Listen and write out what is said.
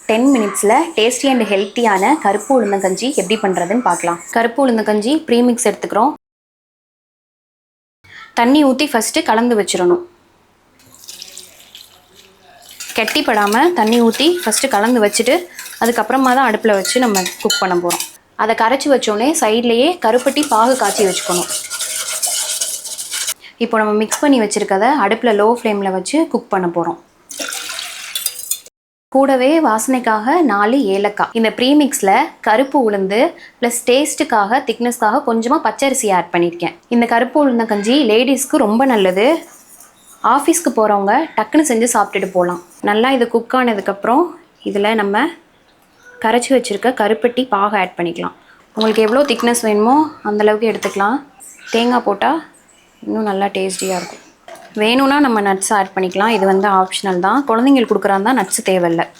10 மினிட்ஸில் tasty and ஹெல்த்தியான கருப்பு உளுந்தங்கஞ்சி எப்படி பண்ணுறதுன்னு பார்க்கலாம். கருப்பு உளுந்தங்கஞ்சி ப்ரீமிக்ஸ் எடுத்துக்கிறோம். தண்ணி ஊற்றி ஃபஸ்ட்டு கலந்து வச்சிடணும். கெட்டிப்படாமல் தண்ணி ஊற்றி ஃபஸ்ட்டு கலந்து வச்சுட்டு அதுக்கப்புறமா தான் அடுப்பில் வச்சு நம்ம குக் பண்ண போகிறோம். அதை கரைச்சி வச்சோடனே சைட்லேயே கருப்பட்டி பாகு காய்ச்சி வச்சுக்கணும். இப்போ நம்ம மிக்ஸ் பண்ணி வச்சுருக்கதை அடுப்பில் லோ ஃப்ளேமில் வச்சு குக் பண்ண போகிறோம். கூடவே வாசனைக்காக 4 ஏலக்காய். இந்த ப்ரீமிக்ஸில் கருப்பு உளுந்து ப்ளஸ் டேஸ்ட்டுக்காக திக்னஸ்க்காக கொஞ்சமாக பச்சரிசி ஆட் பண்ணியிருக்கேன். இந்த கருப்பு உளுந்தங்கஞ்சி லேடிஸ்க்கு ரொம்ப நல்லது. ஆஃபீஸ்க்கு போகிறவங்க டக்குன்னு செஞ்சு சாப்பிட்டுட்டு போகலாம். நல்லா இது குக் ஆனதுக்கப்புறம் இதில் நம்ம கரைச்சி வச்சுருக்க கருப்பட்டி பாகு ஆட் பண்ணிக்கலாம். உங்களுக்கு எவ்வளோ திக்னஸ் வேணுமோ அந்தளவுக்கு எடுத்துக்கலாம். தேங்காய் போட்டால் இன்னும் நல்லா டேஸ்டியாக இருக்கும். வேணும்னா நம்ம நட்ஸ் ஆட் பண்ணிக்கலாம். இது ஆப்ஷனல் தான். குழந்தைங்களுக்கு கொடுக்குறாந்தா நட்ஸ் தேவையில்லை.